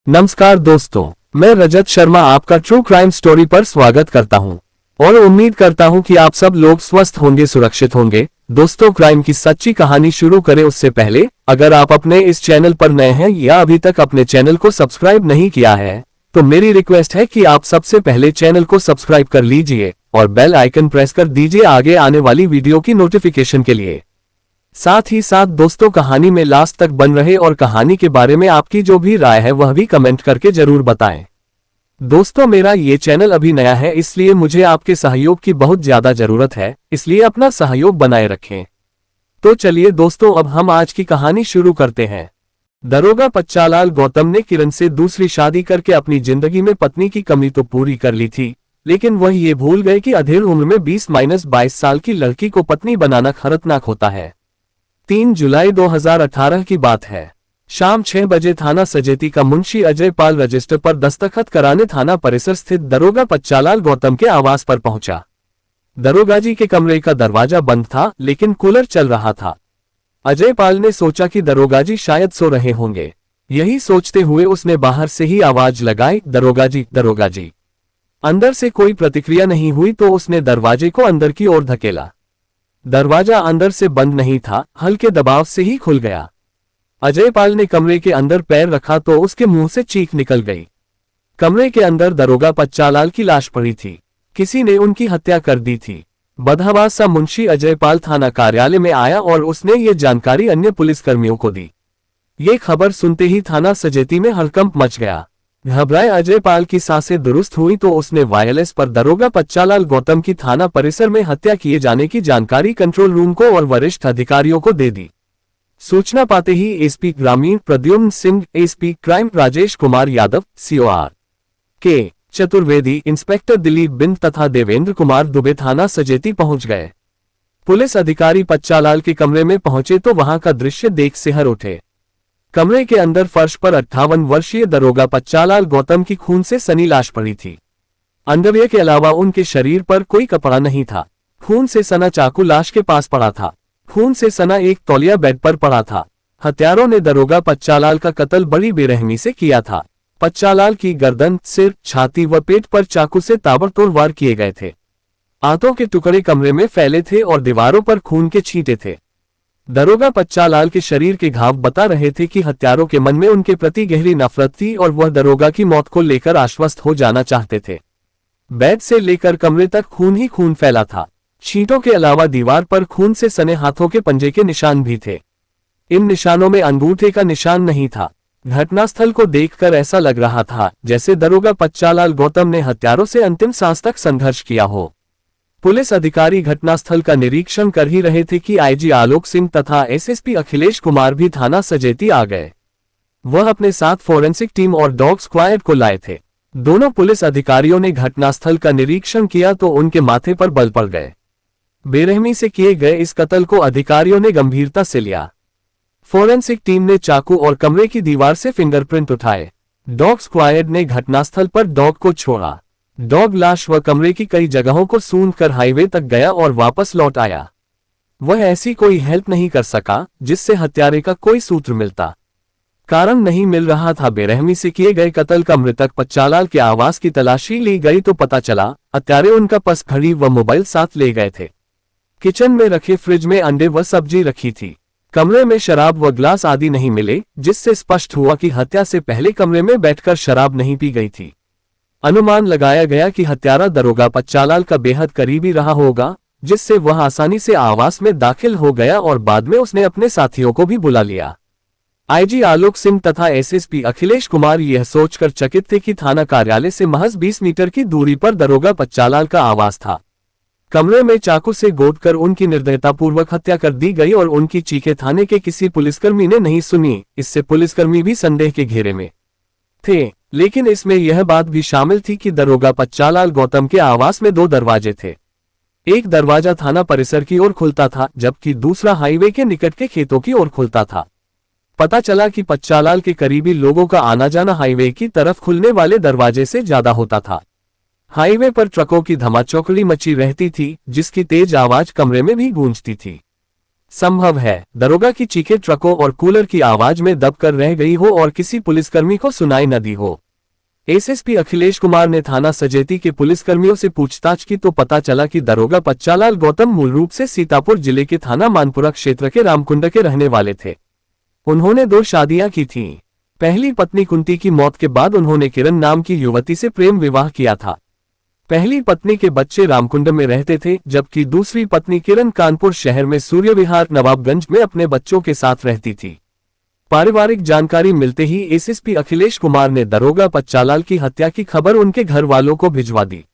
नमस्कार दोस्तों, मैं रजत शर्मा आपका ट्रू क्राइम स्टोरी पर स्वागत करता हूं और उम्मीद करता हूं कि आप सब लोग स्वस्थ होंगे, सुरक्षित होंगे। दोस्तों, क्राइम की सच्ची कहानी शुरू करें उससे पहले अगर आप अपने इस चैनल पर नए हैं या अभी तक अपने चैनल को सब्सक्राइब नहीं किया है तो मेरी रिक्वेस्ट है कि आप सबसे पहले चैनल को सब्सक्राइब कर लीजिए और बेल आइकन प्रेस कर दीजिए आगे आने वाली वीडियो की नोटिफिकेशन के लिए। साथ ही साथ दोस्तों, कहानी में लास्ट तक बन रहे और कहानी के बारे में आपकी जो भी राय है वह भी कमेंट करके जरूर बताएं। दोस्तों, मेरा ये चैनल अभी नया है इसलिए मुझे आपके सहयोग की बहुत ज्यादा जरूरत है, इसलिए अपना सहयोग बनाए रखें। तो चलिए दोस्तों, अब हम आज की कहानी शुरू करते हैं। दरोगा पच्चालाल गौतम ने किरण से दूसरी शादी करके अपनी जिंदगी में पत्नी की कमी तो पूरी कर ली थी, लेकिन वह ये भूल गए कि अधेड़ उम्र में 20-22 साल की लड़की को पत्नी बनाना खतरनाक होता है। 3 जुलाई 2018 की बात है। शाम 6 बजे थाना सजेती का मुंशी अजय पाल रजिस्टर पर दस्तखत कराने थाना परिसर स्थित दरोगा पच्चालाल गौतम के आवास पर पहुंचा। दरोगा जी के कमरे का दरवाजा बंद था लेकिन कूलर चल रहा था। अजय पाल ने सोचा कि दरोगा जी शायद सो रहे होंगे। यही सोचते हुए उसने बाहर से ही आवाज लगाई, दरोगा जी, दरोगा जी। अंदर से कोई प्रतिक्रिया नहीं हुई तो उसने दरवाजे को अंदर की ओर धकेला। दरवाजा अंदर से बंद नहीं था, हल्के दबाव से ही खुल गया। अजय पाल ने कमरे के अंदर पैर रखा तो उसके मुंह से चीख निकल गई। कमरे के अंदर दरोगा पच्चालाल की लाश पड़ी थी। किसी ने उनकी हत्या कर दी थी। बदहवास सा मुंशी अजय पाल थाना कार्यालय में आया और उसने ये जानकारी अन्य पुलिसकर्मियों को दी। ये खबर सुनते ही थाना सजेती में हड़कंप मच गया। घबराए अजय पाल की सांसें दुरुस्त हुई तो उसने वायरलेस पर दरोगा पच्चालाल गौतम की थाना परिसर में हत्या किए जाने की जानकारी कंट्रोल रूम को और वरिष्ठ अधिकारियों को दे दी। सूचना पाते ही एसपी ग्रामीण Pradyumna Singh, SP crime Rajesh Kumar Yadav, CO R K Chaturvedi, inspector Dilip बिंद तथा देवेंद्र कुमार दुबे थाना सजेती पहुंच गए। पुलिस अधिकारी पच्चालाल के कमरे में पहुंचे तो वहां का दृश्य देख सिहर उठे। कमरे के अंदर फर्श पर 58 वर्षीय दरोगा पच्चालाल गौतम की खून से सनी लाश पड़ी थी। अंडरवियर के अलावा उनके शरीर पर कोई कपड़ा नहीं था। खून से सना चाकू लाश के पास पड़ा था। खून से सना एक तौलिया बेड पर पड़ा था। हत्यारों ने दरोगा पच्चालाल का कत्ल बड़ी बेरहमी से किया था। पच्चालाल की गर्दन, सिर, छाती व पेट पर चाकू से ताबड़तोड़ वार किए गए थे। आंतों के टुकड़े कमरे में फैले थे और दीवारों पर खून के छींटे थे। दरोगा पच्चालाल के शरीर के घाव बता रहे थे कि हत्यारों के मन में उनके प्रति गहरी नफरत थी और वह दरोगा की मौत को लेकर आश्वस्त हो जाना चाहते थे। बेड से लेकर कमरे तक खून ही खून फैला था। छींटों के अलावा दीवार पर खून से सने हाथों के पंजे के निशान भी थे। इन निशानों में अंगूठे का निशान नहीं था। घटनास्थल को देखकर ऐसा लग रहा था जैसे दरोगा पच्चालाल गौतम ने हत्यारों से अंतिम सांस तक संघर्ष किया हो। पुलिस अधिकारी घटनास्थल का निरीक्षण कर ही रहे थे कि आईजी आलोक सिंह तथा एसएसपी अखिलेश कुमार भी थाना सजेती आ गए। वह अपने साथ फोरेंसिक टीम और डॉग स्क्वाड को लाए थे। दोनों पुलिस अधिकारियों ने घटनास्थल का निरीक्षण किया तो उनके माथे पर बल पड़ गए। बेरहमी से किए गए इस कत्ल को अधिकारियों ने गंभीरता से लिया। फोरेंसिक टीम ने चाकू और कमरे की दीवार से फिंगरप्रिंट उठाए। डॉग स्क्वाड ने घटनास्थल पर डॉग को छोड़ा। डॉग लाश व कमरे की कई जगहों को सूंघकर हाईवे तक गया और वापस लौट आया। वह ऐसी कोई हेल्प नहीं कर सका जिससे हत्यारे का कोई सूत्र मिलता। कारण नहीं मिल रहा था। बेरहमी से किए गए कत्ल का मृतक पच्चालाल के आवास की तलाशी ली गई तो पता चला हत्यारे उनका पर्स, घड़ी व मोबाइल साथ ले गए थे। किचन में रखे फ्रिज में अंडे व सब्जी रखी थी। कमरे में शराब व ग्लास आदि नहीं मिले, जिससे स्पष्ट हुआ कि हत्या से पहले कमरे में बैठकर शराब नहीं पी गई थी। अनुमान लगाया गया कि हत्यारा दरोगा पच्चालाल का बेहद करीबी रहा होगा, जिससे वह आसानी से आवास में दाखिल हो गया और बाद में उसने अपने साथियों को भी बुला लिया। आईजी आलोक सिंह तथा एसएसपी अखिलेश कुमार यह सोचकर चकित थे कि थाना कार्यालय से महज 20 मीटर की दूरी पर दरोगा पच्चालाल का आवास था। कमरे में चाकू से गोदकर उनकी निर्दयतापूर्वक हत्या कर दी गई और उनकी चीखें थाने के किसी पुलिसकर्मी ने नहीं सुनी। इससे पुलिसकर्मी भी संदेह के घेरे में थे, लेकिन इसमें यह बात भी शामिल थी कि दरोगा पच्चालाल गौतम के आवास में 2 दरवाजे थे। एक दरवाजा थाना परिसर की ओर खुलता था जबकि दूसरा हाईवे के निकट के खेतों की ओर खुलता था। पता चला कि पच्चालाल के करीबी लोगों का आना जाना हाईवे की तरफ खुलने वाले दरवाजे से ज्यादा होता था। हाईवे पर ट्रकों की धमाचौकड़ी मची रहती थी जिसकी तेज आवाज कमरे में भी गूंजती थी। संभव है दरोगा की चीखें ट्रकों और कूलर की आवाज में दबकर रह गई हो और किसी पुलिसकर्मी को सुनाई न दी हो। एसएसपी अखिलेश कुमार ने थाना सजेती के पुलिसकर्मियों से पूछताछ की तो पता चला कि दरोगा पच्चालाल गौतम मूल रूप से सीतापुर जिले के थाना मानपुरा क्षेत्र के रामकुंड के रहने वाले थे। उन्होंने 2 शादियां की थीं। पहली पत्नी कुंती की मौत के बाद उन्होंने किरण नाम की युवती से प्रेम विवाह किया था। पहली पत्नी के बच्चे रामकुंड में रहते थे, जबकि दूसरी पत्नी किरण कानपुर शहर में सूर्य विहार नवाबगंज में अपने बच्चों के साथ रहती थी। पारिवारिक जानकारी मिलते ही एसएसपी अखिलेश कुमार ने दरोगा पच्चालाल की हत्या की खबर उनके घर वालों को भिजवा दी।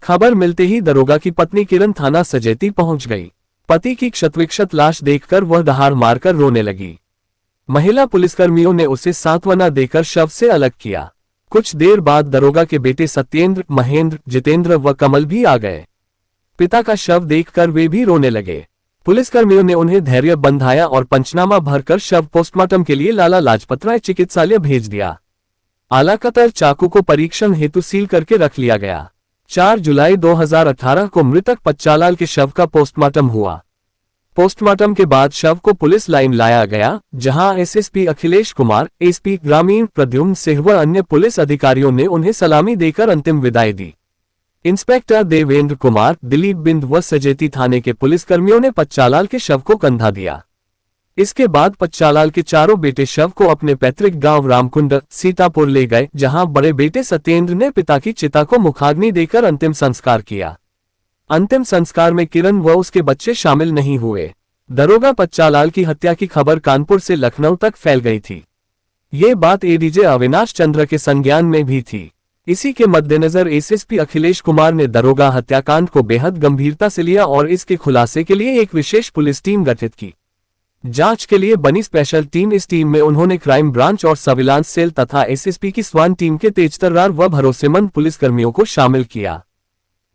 खबर मिलते ही दरोगा की पत्नी किरण थाना सजेती पहुंच गई। पति की क्षतविक्षत लाश देखकर वह दहाड़ मारकर रोने लगी। महिला पुलिसकर्मियों ने उसे सांत्वना देकर शव से अलग किया। कुछ देर बाद दरोगा के बेटे सत्येंद्र, महेंद्र, जितेंद्र व कमल भी आ गए। पिता का शव देखकर वे भी रोने लगे। पुलिसकर्मियों ने उन्हें धैर्य बंधाया और पंचनामा भरकर शव पोस्टमार्टम के लिए लाला लाजपत राय चिकित्सालय भेज दिया। आलाकतर चाकू को परीक्षण हेतु सील करके रख लिया गया। 4 जुलाई 2018 को मृतक पच्चालाल के शव का पोस्टमार्टम हुआ। पोस्टमार्टम के बाद शव को पुलिस लाइन लाया गया, जहां एसएसपी अखिलेश कुमार, एसपी ग्रामीण प्रद्युम्न सिंह व अन्य पुलिस अधिकारियों ने उन्हें सलामी देकर अंतिम विदाई दी। इंस्पेक्टर देवेंद्र कुमार, दिलीप बिंद व सजेती थाने के पुलिसकर्मियों ने पच्चालाल के शव को कंधा दिया। इसके बाद पच्चालाल के चारों बेटे शव को अपने पैतृक गांव रामकुंड, सीतापुर ले गए, जहां बड़े बेटे सत्येंद्र ने पिता की चिता को मुखाग्नि देकर अंतिम संस्कार किया। अंतिम संस्कार में किरण व उसके बच्चे शामिल नहीं हुए। दरोगा पच्चालाल की हत्या की खबर कानपुर से लखनऊ तक फैल गई थी। ये बात एडीजे अविनाश चंद्र के संज्ञान में भी थी। इसी के मद्देनजर एसएसपी अखिलेश कुमार ने दरोगा हत्याकांड को बेहद गंभीरता से लिया और इसके खुलासे के लिए एक विशेष पुलिस टीम गठित की। जांच के लिए बनी स्पेशल टीम, इस टीम में उन्होंने क्राइम ब्रांच और सर्विलांस सेल तथा एसएसपी की स्वान टीम के तेजतर्रार व भरोसेमंद पुलिसकर्मियों को शामिल किया।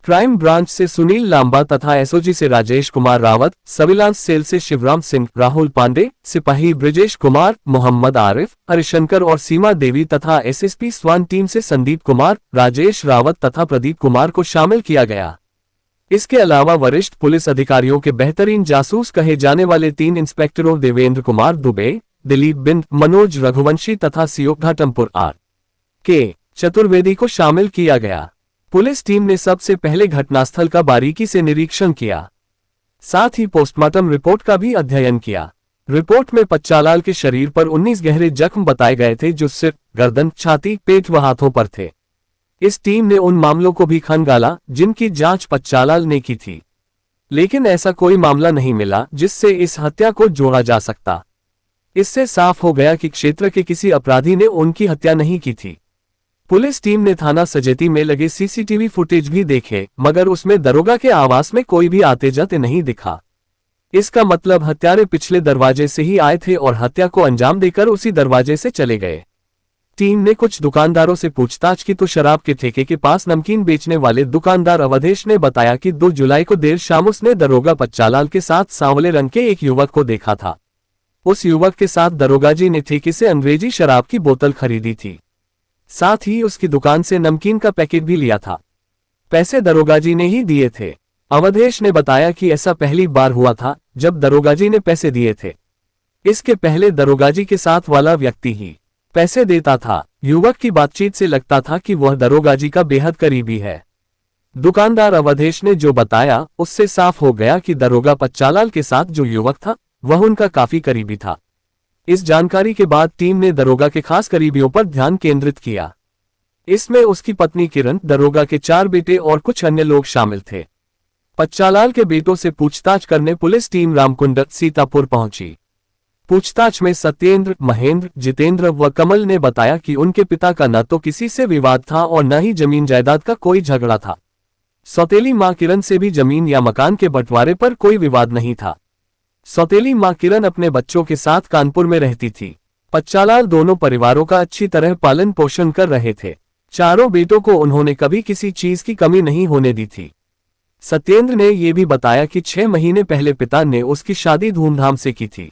क्राइम ब्रांच से सुनील लांबा तथा एसओजी से राजेश कुमार रावत, सर्विलांस सेल से शिवराम सिंह, राहुल पांडे, सिपाही ब्रिजेश कुमार, मोहम्मद आरिफ, हरिशंकर और सीमा देवी तथा एसएसपी स्वान टीम से संदीप कुमार, राजेश रावत तथा प्रदीप कुमार को शामिल किया गया। इसके अलावा वरिष्ठ पुलिस अधिकारियों के बेहतरीन जासूस कहे जाने वाले 3 इंस्पेक्टरों देवेंद्र कुमार दुबे, दिलीप बिंद, मनोज रघुवंशी तथा सीओ घाटमपुर के चतुर्वेदी को शामिल किया गया। पुलिस टीम ने सबसे पहले घटनास्थल का बारीकी से निरीक्षण किया, साथ ही पोस्टमार्टम रिपोर्ट का भी अध्ययन किया। रिपोर्ट में पच्चालाल के शरीर पर 19 गहरे जख्म बताए गए थे, जो सिर, गर्दन, छाती, पेट व हाथों पर थे। इस टीम ने उन मामलों को भी खंगाला जिनकी जांच पच्चालाल ने की थी, लेकिन ऐसा कोई मामला नहीं मिला जिससे इस हत्या को जोड़ा जा सकता। इससे साफ हो गया कि क्षेत्र के किसी अपराधी ने उनकी हत्या नहीं की थी। पुलिस टीम ने थाना सजेती में लगे सीसीटीवी फुटेज भी देखे, मगर उसमें दरोगा के आवास में कोई भी आते जाते नहीं दिखा। इसका मतलब हत्यारे पिछले दरवाजे से ही आए थे और हत्या को अंजाम देकर उसी दरवाजे से चले गए। टीम ने कुछ दुकानदारों से पूछताछ की तो शराब के ठेके के पास नमकीन बेचने वाले दुकानदार अवधेश ने बताया कि 2 जुलाई को देर शाम उसने दरोगा पच्चालाल के साथ सांवले रंग के एक युवक को देखा था। उस युवक के साथ दरोगाजी ने ठेके से अंग्रेजी शराब की बोतल खरीदी थी, साथ ही उसकी दुकान से नमकीन का पैकेट भी लिया था। पैसे दरोगाजी ने ही दिए थे। अवधेश ने बताया कि ऐसा पहली बार हुआ था जब दरोगाजी ने पैसे दिए थे। इसके पहले दरोगाजी के साथ वाला व्यक्ति ही पैसे देता था। युवक की बातचीत से लगता था कि वह दरोगाजी का बेहद करीबी है। दुकानदार अवधेश ने जो बताया उससे साफ हो गया कि दरोगा पच्चालाल के साथ जो युवक था वह उनका काफी करीबी था। इस जानकारी के बाद टीम ने दरोगा के खास करीबियों पर ध्यान केंद्रित किया। इसमें उसकी पत्नी किरण, दरोगा के 4 बेटे और कुछ अन्य लोग शामिल थे। पच्चालाल के बेटों से पूछताछ करने पुलिस टीम रामकुंड, सीतापुर पहुंची। पूछताछ में सत्येंद्र, महेंद्र, जितेंद्र व कमल ने बताया कि उनके पिता का न तो किसी से विवाद था और न ही जमीन जायदाद का कोई झगड़ा था। सौतेली मां किरण से भी जमीन या मकान के बंटवारे पर कोई विवाद नहीं था। सौतेली मां किरण अपने बच्चों के साथ कानपुर में रहती थी। पच्चालाल दोनों परिवारों का अच्छी तरह पालन पोषण कर रहे थे। चारों बेटों को उन्होंने कभी किसी चीज की कमी नहीं होने दी थी। सत्येंद्र ने यह भी बताया कि 6 महीने पहले पिता ने उसकी शादी धूमधाम से की थी।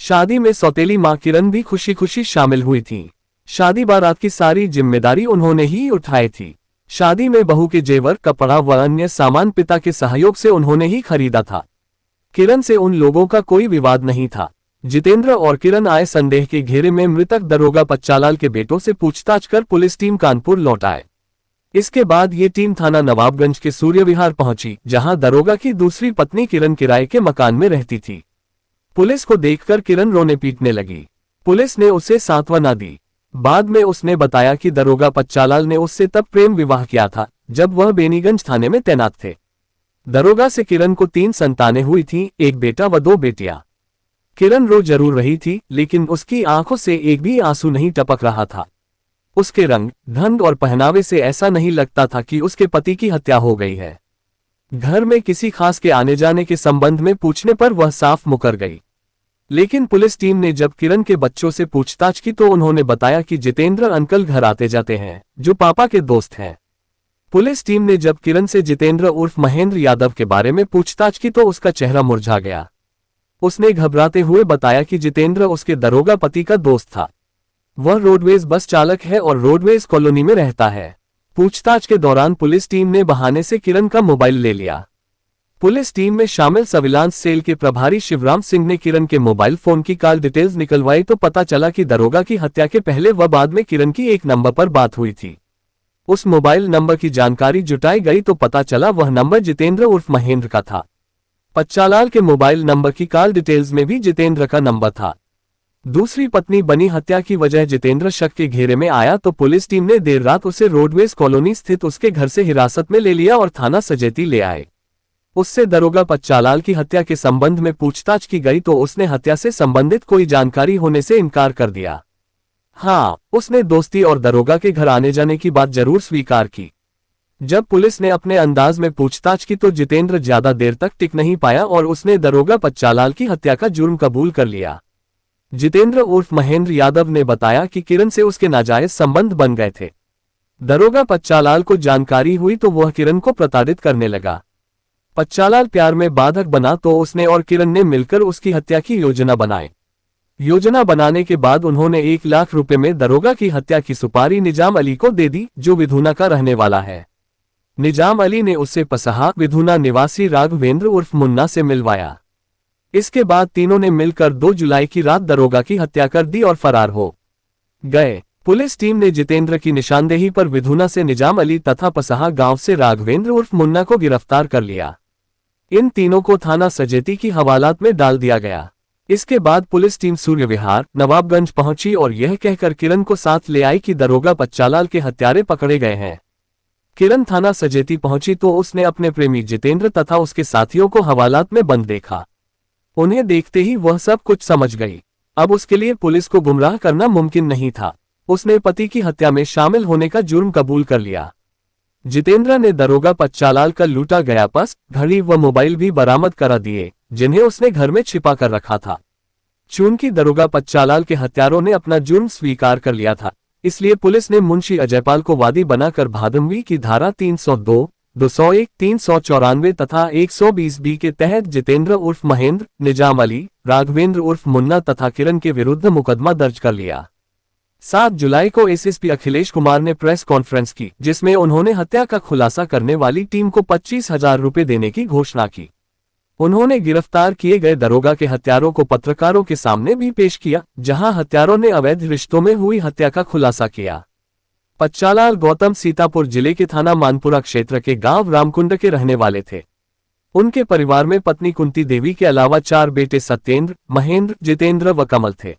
शादी में सौतेली मां किरण भी खुशी खुशी शामिल हुई थी। शादी बारात की सारी जिम्मेदारी उन्होंने ही उठाई थी। शादी में बहू के जेवर, कपड़ा व अन्य सामान पिता के सहयोग से उन्होंने ही खरीदा था। किरण से उन लोगों का कोई विवाद नहीं था। जितेंद्र और किरण आए संदेह के घेरे में मृतक दरोगा बच्चालाल के बेटों से पूछताछ कर पुलिस टीम कानपुर लौट आए। इसके बाद ये टीम थाना नवाबगंज के सूर्य विहार पहुंची, जहां दरोगा की दूसरी पत्नी किरण किराए के मकान में रहती थी। पुलिस को देखकर किरण रोने पीटने लगी। पुलिस ने उसे सांत्वना दी। बाद में उसने बताया कि दरोगा बच्चालाल ने उससे तब प्रेम विवाह किया था जब वह बेनीगंज थाने में तैनात थे। दरोगा से किरण को 3 संतानें हुई थीं, एक बेटा व 2 बेटियां। किरण रो जरूर रही थी, लेकिन उसकी आंखों से एक भी आंसू नहीं टपक रहा था। उसके रंग, ढंग और पहनावे से ऐसा नहीं लगता था कि उसके पति की हत्या हो गई है। घर में किसी खास के आने जाने के संबंध में पूछने पर वह साफ मुकर गई। लेकिन पुलिस टीम ने जब किरण के बच्चों से पूछताछ की तो उन्होंने बताया कि जितेंद्र अंकल घर आते जाते हैं, जो पापा के दोस्त हैं। पुलिस टीम ने जब किरण से जितेंद्र उर्फ महेंद्र यादव के बारे में पूछताछ की तो उसका चेहरा मुरझा गया। उसने घबराते हुए बताया कि जितेंद्र उसके दरोगा पति का दोस्त था। वह रोडवेज बस चालक है और रोडवेज कॉलोनी में रहता है। पूछताछ के दौरान पुलिस टीम ने बहाने से किरण का मोबाइल ले लिया। पुलिस टीम में शामिल सर्विलांस सेल के प्रभारी शिवराम सिंह ने किरण के मोबाइल फोन की कॉल डिटेल्स निकलवाई तो पता चला कि दरोगा की हत्या के पहले व बाद में किरण की एक नंबर पर बात हुई थी। उस मोबाइल नंबर की जानकारी जुटाई गई तो पता चला वह नंबर जितेंद्र उर्फ महेंद्र का था। बच्चालाल के मोबाइल नंबर की कॉल डिटेल्स में भी जितेंद्र का नंबर था। दूसरी पत्नी बनी हत्या की वजह जितेंद्र शक के घेरे में आया तो पुलिस टीम ने देर रात उसे रोडवेज कॉलोनी स्थित उसके घर से हिरासत में ले लिया और थाना सजेती ले आए। उससे दरोगा बच्चालाल की हत्या के संबंध में पूछताछ की गई तो उसने हत्या से संबंधित कोई जानकारी होने से इनकार कर दिया। हाँ, उसने दोस्ती और दरोगा के घर आने जाने की बात जरूर स्वीकार की। जब पुलिस ने अपने अंदाज में पूछताछ की तो जितेंद्र ज्यादा देर तक टिक नहीं पाया और उसने दरोगा बच्चालाल की हत्या का जुर्म कबूल कर लिया। जितेंद्र उर्फ महेंद्र यादव ने बताया कि किरण से उसके नाजायज संबंध बन गए थे। दरोगा बच्चालाल को जानकारी हुई तो वह किरण को प्रताड़ित करने लगा। बच्चालाल प्यार में बाधक बना तो उसने और किरण ने मिलकर उसकी हत्या की योजना बनाई। योजना बनाने के बाद उन्होंने 1 लाख रुपए में दरोगा की हत्या की सुपारी निजाम अली को दे दी, जो विधुना का रहने वाला है। निजाम अली ने उससे पसहा विधुना निवासी राघवेंद्र उर्फ मुन्ना से मिलवाया। इसके बाद तीनों ने मिलकर 2 जुलाई की रात दरोगा की हत्या कर दी और फरार हो गए। पुलिस टीम ने जितेंद्र की निशानदेही पर विधुना से निजाम अली तथा पसहा गांव से राघवेंद्र उर्फ मुन्ना को गिरफ्तार कर लिया। इन तीनों को थाना सजेती की हवालात में डाल दिया गया। इसके बाद पुलिस टीम सूर्य विहार नवाबगंज पहुंची और यह कहकर किरण को साथ ले आई कि दरोगा बच्चालाल के हत्यारे पकड़े गए हैं। किरण थाना सजेती पहुंची तो उसने अपने प्रेमी जितेंद्र तथा उसके साथियों को हवालात में बंद देखा। उन्हें देखते ही वह सब कुछ समझ गई। अब उसके लिए पुलिस को गुमराह करना मुमकिन नहीं था। उसने पति की हत्या में शामिल होने का जुर्म कबूल कर लिया। जितेंद्र ने दरोगा बच्चालाल का लूटा गया पर्स, घड़ी व मोबाइल भी बरामद करा दिए, जिन्हें उसने घर में छिपा कर रखा था। चूंकि दरोगा बच्चालाल के हत्यारों ने अपना जुर्म स्वीकार कर लिया था, इसलिए पुलिस ने मुंशी अजयपाल को वादी बनाकर भादमवी की धारा 302, 201, 394 तथा 120 बी के तहत जितेंद्र उर्फ महेंद्र, निजाम अली, राघवेंद्र उर्फ मुन्ना तथा किरण के विरुद्ध मुकदमा दर्ज कर लिया। 7 जुलाई को एसएसपी अखिलेश कुमार ने प्रेस कॉन्फ्रेंस की, जिसमें उन्होंने हत्या का खुलासा करने वाली टीम को 25,000 रुपए देने की घोषणा की। उन्होंने गिरफ्तार किए गए दरोगा के हत्यारों को पत्रकारों के सामने भी पेश किया, जहां हत्यारों ने अवैध रिश्तों में हुई हत्या का खुलासा किया। बच्चालाल गौतम सीतापुर जिले के थाना मानपुरा क्षेत्र के गांव रामकुंड के रहने वाले थे। उनके परिवार में पत्नी कुंती देवी के अलावा 4 बेटे सत्येंद्र, महेंद्र, जितेंद्र व कमल थे।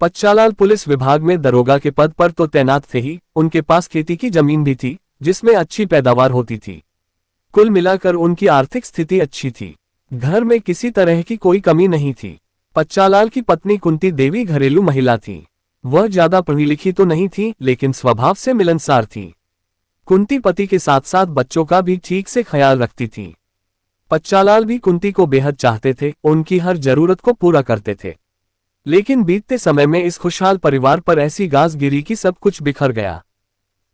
बच्चालाल पुलिस विभाग में दरोगा के पद पर तो तैनात थे ही, उनके पास खेती की जमीन भी थी, जिसमें अच्छी पैदावार होती थी। कुल मिलाकर उनकी आर्थिक स्थिति अच्छी थी। घर में किसी तरह की कोई कमी नहीं थी। बच्चालाल की पत्नी कुंती देवी घरेलू महिला थी। वह ज्यादा पढ़ी लिखी तो नहीं थी, लेकिन स्वभाव से मिलनसार थी। कुंती पति के साथ साथ बच्चों का भी ठीक से ख्याल रखती थी। बच्चालाल भी कुंती को बेहद चाहते थे, उनकी हर जरूरत को पूरा करते थे। लेकिन बीतते समय में इस खुशहाल परिवार पर ऐसी गाज गिरी कि सब कुछ बिखर गया।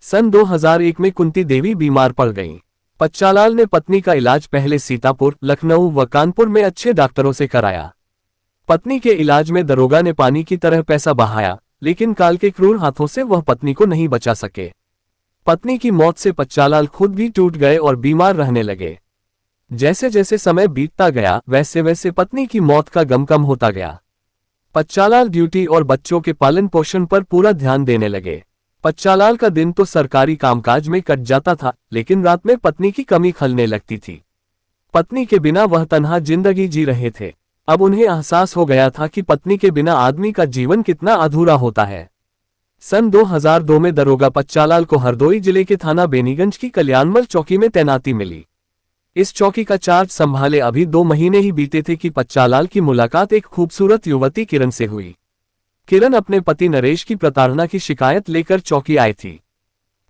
सन 2001 में कुंती देवी बीमार पड़ गईं। बच्चालाल ने पत्नी का इलाज पहले सीतापुर, लखनऊ व कानपुर में अच्छे डॉक्टरों से कराया। पत्नी के इलाज में दरोगा ने पानी की तरह पैसा बहाया, लेकिन काल के क्रूर हाथों से वह पत्नी को नहीं बचा सके। पत्नी की मौत से बच्चालाल खुद भी टूट गए और बीमार रहने लगे। जैसे जैसे समय बीतता गया वैसे वैसे पत्नी की मौत का गम कम होता गया। पच्चालाल ड्यूटी और बच्चों के पालन पोषण पर पूरा ध्यान देने लगे। पच्चालाल का दिन तो सरकारी कामकाज में कट जाता था, लेकिन रात में पत्नी की कमी खलने लगती थी। पत्नी के बिना वह तन्हा जिंदगी जी रहे थे। अब उन्हें एहसास हो गया था कि पत्नी के बिना आदमी का जीवन कितना अधूरा होता है। सन 2002 में दरोगा पच्चालाल को हरदोई जिले के थाना बेनीगंज की कल्याणमल चौकी में तैनाती मिली। इस चौकी का चार्ज संभाले अभी 2 महीने ही बीते थे कि पच्चालाल की मुलाकात एक खूबसूरत युवती किरण से हुई। किरण अपने पति नरेश की प्रताड़ना की शिकायत लेकर चौकी आई थी।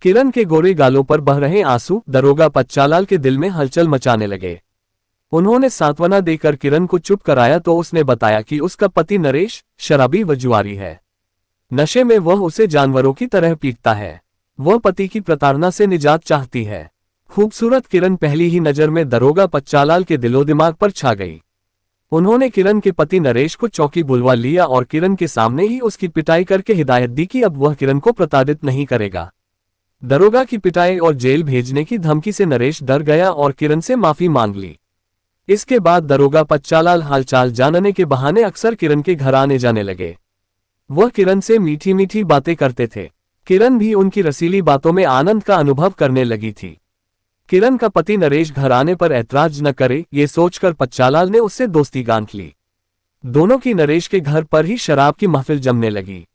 किरण के गोरे गालों पर बह रहे आंसू दरोगा पच्चालाल के दिल में हलचल मचाने लगे। उन्होंने सांत्वना देकर किरण को चुप कराया तो उसने बताया कि उसका पति नरेश शराबी व जुआरी है। नशे में वह उसे जानवरों की तरह पीटता है। वह पति की प्रताड़ना से निजात चाहती है। खूबसूरत किरण पहली ही नजर में दरोगा पच्चालाल के दिलो दिमाग पर छा गई। उन्होंने किरण के पति नरेश को चौकी बुलवा लिया और किरण के सामने ही उसकी पिटाई करके हिदायत दी कि अब वह किरण को प्रताड़ित नहीं करेगा। दरोगा की पिटाई और जेल भेजने की धमकी से नरेश डर गया और किरण से माफी मांग ली। इसके बाद दरोगा पच्चालाल हालचाल जानने के बहाने अक्सर किरण के घर आने जाने लगे। वह किरण से मीठी मीठी बातें करते थे। किरण भी उनकी रसीली बातों में आनंद का अनुभव करने लगी थी। किरण का पति नरेश घर आने पर ऐतराज न करे, ये सोचकर पच्चालाल ने उससे दोस्ती गांठ ली। दोनों की नरेश के घर पर ही शराब की महफिल जमने लगी।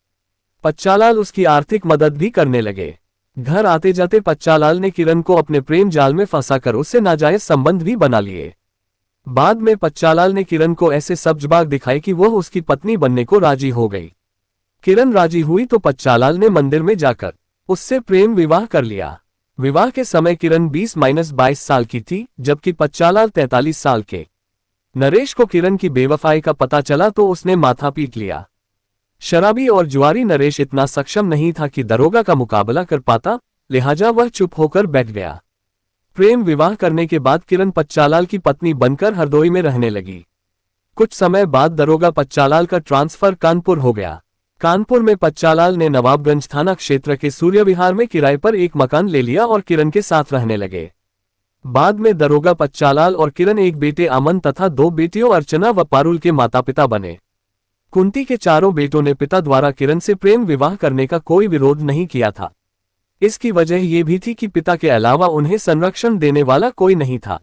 पच्चालाल उसकी आर्थिक मदद भी करने लगे। घर आते जाते पच्चालाल ने किरण को अपने प्रेम जाल में फंसाकर उससे नाजायज संबंध भी बना लिए। बाद में पच्चालाल ने किरण को ऐसे सब्जबाग दिखाए कि वह उसकी पत्नी बनने को राजी हो गई। किरण राजी हुई तो पच्चालाल ने मंदिर में जाकर उससे प्रेम विवाह कर लिया। विवाह के समय किरण 20-22 साल की थी, जबकि पच्चालाल 43 साल के। नरेश को किरण की बेवफाई का पता चला तो उसने माथा पीट लिया। शराबी और जुआरी नरेश इतना सक्षम नहीं था कि दरोगा का मुकाबला कर पाता, लिहाजा वह चुप होकर बैठ गया। प्रेम विवाह करने के बाद किरण पच्चालाल की पत्नी बनकर हरदोई में रहने लगी। कुछ समय बाद दरोगा पच्चालाल का ट्रांसफर कानपुर हो गया। कानपुर में पच्चालाल ने नवाबगंज थाना क्षेत्र के सूर्य विहार में किराए पर एक मकान ले लिया और किरण के साथ रहने लगे। बाद में दरोगा पच्चालाल और किरण एक बेटे अमन तथा 2 बेटियों अर्चना व पारुल के माता पिता बने। कुंती के चारों बेटों ने पिता द्वारा किरण से प्रेम विवाह करने का कोई विरोध नहीं किया था। इसकी वजह यह भी थी कि पिता के अलावा उन्हें संरक्षण देने वाला कोई नहीं था।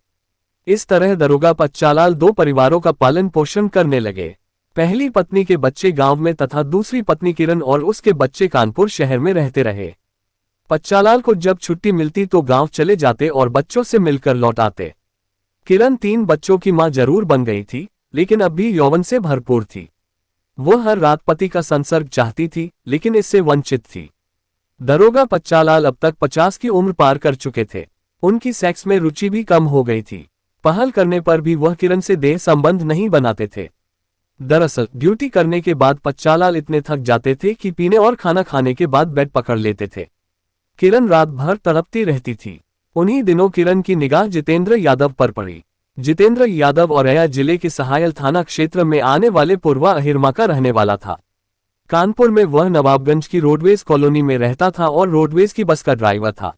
इस तरह दरोगा पच्चालाल 2 परिवारों का पालन पोषण करने लगे। पहली पत्नी के बच्चे गांव में तथा दूसरी पत्नी किरण और उसके बच्चे कानपुर शहर में रहते रहे। पच्चालाल को जब छुट्टी मिलती तो गांव चले जाते और बच्चों से मिलकर लौट आते। किरण 3 बच्चों की मां जरूर बन गई थी, लेकिन अब भी यौवन से भरपूर थी। वो हर रात पति का संसर्ग चाहती थी, लेकिन इससे वंचित थी। दरोगा पच्चालाल अब तक 50 की उम्र पार कर चुके थे। उनकी सेक्स में रुचि भी कम हो गई थी। पहल करने पर भी वह किरण से देह संबंध नहीं बनाते थे। दरअसल ड्यूटी करने के बाद पच्चालाल इतने थक जाते थे कि पीने और खाना खाने के बाद बेड पकड़ लेते थे। किरण रात भर तड़पती रहती थी। उन्हीं दिनों किरण की निगाह जितेंद्र यादव पर पड़ी। जितेंद्र यादव औरैया जिले के सहायल थाना क्षेत्र में आने वाले पूर्वा अहिरमा का रहने वाला था। कानपुर में वह नवाबगंज की रोडवेज कॉलोनी में रहता था और रोडवेज की बस का ड्राइवर था।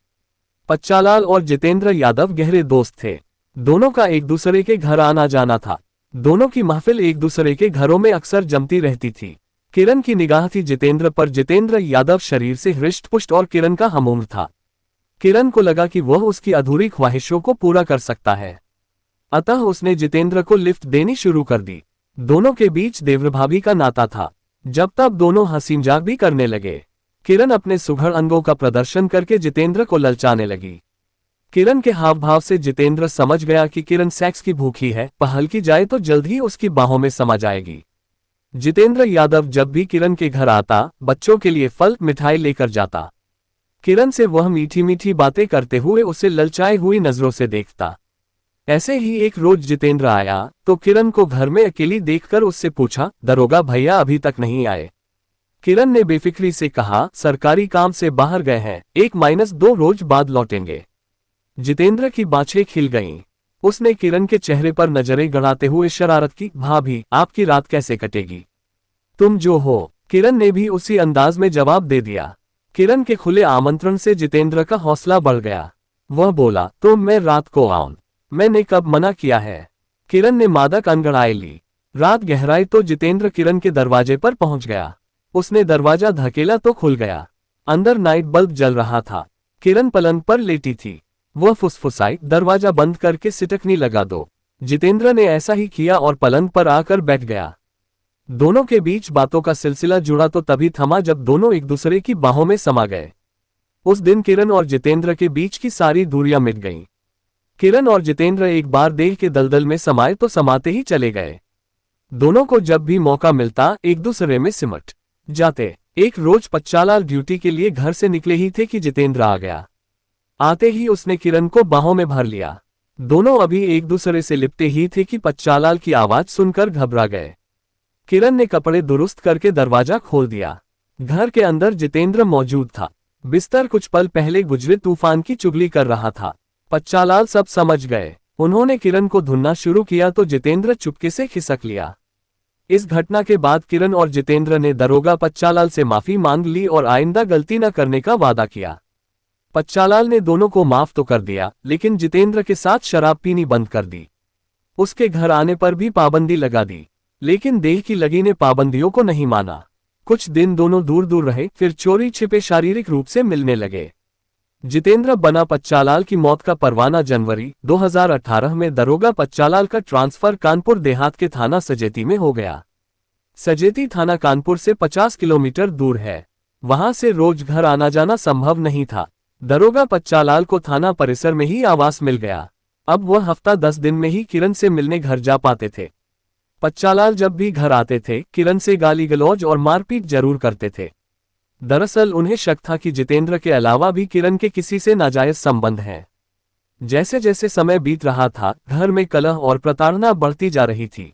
पच्चालाल और जितेंद्र यादव गहरे दोस्त थे। दोनों का एक दूसरे के घर आना जाना था। दोनों की महफिल एक दूसरे के घरों में अक्सर जमती रहती थी। किरण की निगाह थी जितेंद्र पर। जितेंद्र यादव शरीर से हृष्ट-पुष्ट और किरण का हमउम्र था। किरण को लगा कि वह उसकी अधूरी ख्वाहिशों को पूरा कर सकता है, अतः उसने जितेंद्र को लिफ्ट देनी शुरू कर दी। दोनों के बीच देवर भाभी का नाता था। जब तब दोनों हंसी मजाक भी करने लगे। किरण अपने सुघड़ अंगों का प्रदर्शन करके जितेंद्र को ललचाने लगी। किरण के हाव भाव से जितेंद्र समझ गया कि किरण सेक्स की भूखी है, पहल की जाए तो जल्द ही उसकी बाहों में समा जाएगी। जितेंद्र यादव जब भी किरण के घर आता, बच्चों के लिए फल मिठाई लेकर जाता। किरण से वह मीठी मीठी बातें करते हुए उसे ललचाई हुई नजरों से देखता। ऐसे ही एक रोज जितेंद्र आया तो किरण को घर में अकेली देखकर उससे पूछा, दरोगा भैया अभी तक नहीं आए? किरण ने बेफिक्री से कहा, सरकारी काम से बाहर गए हैं, 1-2 रोज बाद लौटेंगे। जितेंद्र की बाछें खिल गईं। उसने किरण के चेहरे पर नजरें गड़ाते हुए शरारत की, भाभी आपकी रात कैसे कटेगी? तुम जो हो। किरण ने भी उसी अंदाज में जवाब दे दिया। किरण के खुले आमंत्रण से जितेंद्र का हौसला बढ़ गया। वह बोला, तो मैं रात को आऊं? मैंने कब मना किया है। किरण ने मादक अंगड़ाई ली। रात गहराई तो जितेंद्र किरण के दरवाजे पर पहुंच गया। उसने दरवाजा धकेला तो खुल गया। अंदर नाइट बल्ब जल रहा था। किरण पलंग पर लेटी थी। वह फुसफुसाई, दरवाजा बंद करके सिटकनी लगा दो। जितेंद्र ने ऐसा ही किया और पलंग पर आकर बैठ गया। दोनों के बीच बातों का सिलसिला जुड़ा तो तभी थमा जब दोनों एक दूसरे की बाहों में समा गए। उस दिन किरण और जितेंद्र के बीच की सारी दूरियां मिट गईं। किरण और जितेंद्र एक बार देह के दलदल में समाये तो समाते ही चले गए। दोनों को जब भी मौका मिलता एक दूसरे में सिमट जाते। एक रोज पच्चालाल ड्यूटी के लिए घर से निकले ही थे कि जितेंद्र आ गया। आते ही उसने किरण को बाहों में भर लिया। दोनों अभी एक दूसरे से लिपटे ही थे कि पच्चालाल की आवाज सुनकर घबरा गए। किरण ने कपड़े दुरुस्त करके दरवाजा खोल दिया। घर के अंदर जितेंद्र मौजूद था। बिस्तर कुछ पल पहले गुजरे तूफान की चुगली कर रहा था। पच्चालाल सब समझ गए। उन्होंने किरण को धुनना शुरू किया तो जितेंद्र चुपके से खिसक लिया। इस घटना के बाद किरण और जितेंद्र ने दरोगा पच्चालाल से माफी मांग ली और आइंदा गलती न करने का वादा किया। पच्चालाल ने दोनों को माफ तो कर दिया, लेकिन जितेंद्र के साथ शराब पीनी बंद कर दी। उसके घर आने पर भी पाबंदी लगा दी, लेकिन देह की लगी ने पाबंदियों को नहीं माना। कुछ दिन दोनों दूर दूर रहे, फिर चोरी छिपे शारीरिक रूप से मिलने लगे। जितेंद्र बना पच्चालाल की मौत का परवाना। जनवरी 2018 में दरोगा पच्चालाल का ट्रांसफर कानपुर देहात के थाना सजेती में हो गया। सजेती थाना कानपुर से 50 किलोमीटर दूर है। वहां से रोज घर आना जाना संभव नहीं था। दरोगा पच्चालाल को थाना परिसर में ही आवास मिल गया। अब वह हफ्ता 10 दिन में ही किरण से मिलने घर जा पाते थे। पच्चालाल जब भी घर आते थे किरण से गाली गलौज और मारपीट जरूर करते थे। दरअसल उन्हें शक था कि जितेंद्र के अलावा भी किरण के किसी से नाजायज संबंध हैं। जैसे जैसे समय बीत रहा था घर में कलह और प्रताड़ना बढ़ती जा रही थी।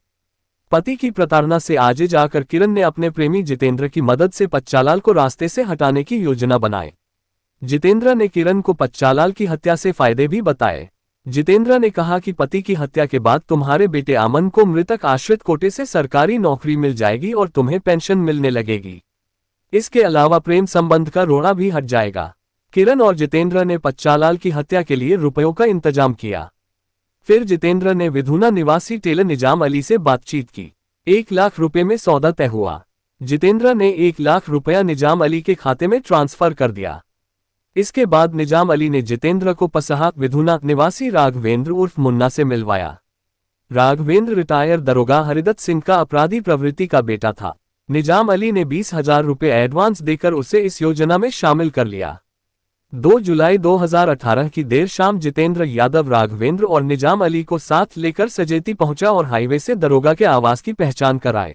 पति की प्रताड़ना से आजिज आकर किरण ने अपने प्रेमी जितेंद्र की मदद से पच्चालाल को रास्ते से हटाने की योजना बनाई। जितेंद्र ने किरण को पच्चालाल की हत्या से फायदे भी बताए। जितेंद्र ने कहा कि पति की हत्या के बाद तुम्हारे बेटे अमन को मृतक आश्रित कोटे से सरकारी नौकरी मिल जाएगी और तुम्हें पेंशन मिलने लगेगी। इसके अलावा प्रेम संबंध का रोड़ा भी हट जाएगा। किरण और जितेंद्र ने पच्चालाल की हत्या के लिए रुपयों का इंतजाम किया। फिर जितेंद्र ने विधुना निवासी टेलर निजाम अली से बातचीत की। 1 लाख रुपए में सौदा तय हुआ। जितेंद्र ने 1 लाख रुपया निजाम अली के खाते में ट्रांसफर कर दिया। इसके बाद निजाम अली ने जितेंद्र को पसहा विधुना निवासी राघवेंद्र उर्फ मुन्ना से मिलवाया। राघवेंद्र रिटायर दरोगा हरिदत्त सिंह का अपराधी प्रवृत्ति का बेटा था। निजाम अली ने 20,000 रुपये एडवांस देकर उसे इस योजना में शामिल कर लिया। 2 जुलाई 2018 की देर शाम जितेंद्र यादव राघवेंद्र और निजाम अली को साथ लेकर सजेती पहुंचा और हाईवे से दरोगा के आवास की पहचान कराए।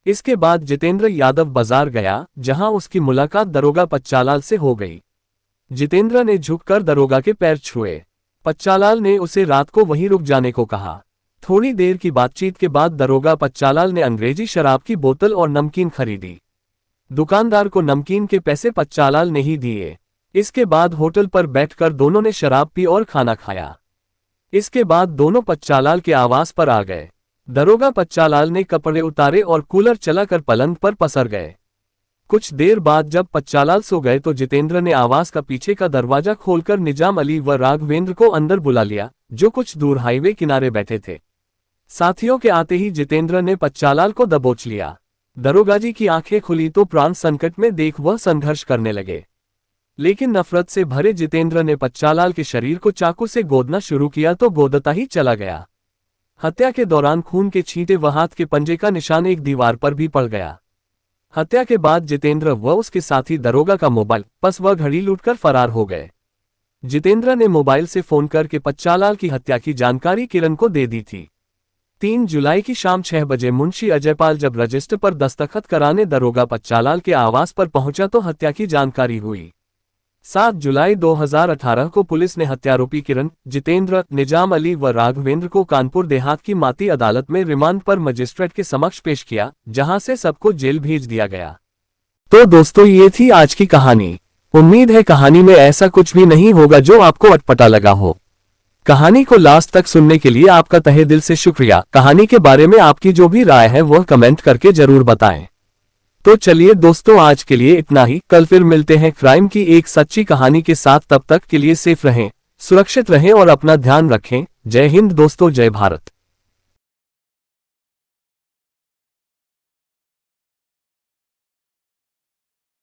इसके बाद जितेंद्र यादव बाजार गया, जहां उसकी मुलाकात दरोगा पच्चालाल से हो गई। जितेंद्र ने झुककर दरोगा के पैर छुए। पच्चालाल ने उसे रात को वहीं रुक जाने को कहा। थोड़ी देर की बातचीत के बाद दरोगा पच्चालाल ने अंग्रेजी शराब की बोतल और नमकीन खरीदी। दुकानदार को नमकीन के पैसे पच्चालाल ने ही दिए। इसके बाद होटल पर बैठकर दोनों ने शराब पी और खाना खाया। इसके बाद दोनों पच्चालाल के आवास पर आ गए। दरोगा पच्चालाल ने कपड़े उतारे और कूलर चलाकर पलंग पर पसर गए। कुछ देर बाद जब पच्चालाल सो गए तो जितेंद्र ने आवास का पीछे का दरवाजा खोलकर निजाम अली व राघवेंद्र को अंदर बुला लिया, जो कुछ दूर हाईवे किनारे बैठे थे। साथियों के आते ही जितेंद्र ने पच्चालाल को दबोच लिया। दरोगाजी की आंखें खुली तो प्राण संकट में देख वह संघर्ष करने लगे। लेकिन नफरत से भरे जितेंद्र ने पच्चालाल के शरीर को चाकू से गोदना शुरू किया तो गोदता ही चला गया। हत्या के दौरान खून के छींटे व हाथ के पंजे का निशान एक दीवार पर भी पड़ गया। हत्या के बाद जितेंद्र व उसके साथी दरोगा का मोबाइल, पर्स व घड़ी लूटकर फरार हो गए। जितेंद्र ने मोबाइल से फोन करके पच्चालाल की हत्या की जानकारी किरण को दे दी थी। 3 जुलाई की शाम 6 बजे मुंशी अजयपाल जब रजिस्टर पर दस्तखत कराने दरोगा पच्चालाल के आवास पर पहुंचा तो हत्या की जानकारी हुई। 7 जुलाई 2018 को पुलिस ने हत्यारोपी किरण, जितेंद्र, निजाम अली व राघवेंद्र को कानपुर देहात की माती अदालत में रिमांड पर मजिस्ट्रेट के समक्ष पेश किया, जहां से सबको जेल भेज दिया गया। तो दोस्तों ये थी आज की कहानी। उम्मीद है कहानी में ऐसा कुछ भी नहीं होगा जो आपको अटपटा लगा हो। कहानी को लास्ट तक सुनने के लिए आपका तहे दिल से शुक्रिया। कहानी के बारे में आपकी जो भी राय है वह कमेंट करके जरूर बताएं। तो चलिए दोस्तों आज के लिए इतना ही। कल फिर मिलते हैं क्राइम की एक सच्ची कहानी के साथ। तब तक के लिए सेफ रहें, सुरक्षित रहें और अपना ध्यान रखें। जय हिंद दोस्तों, जय भारत।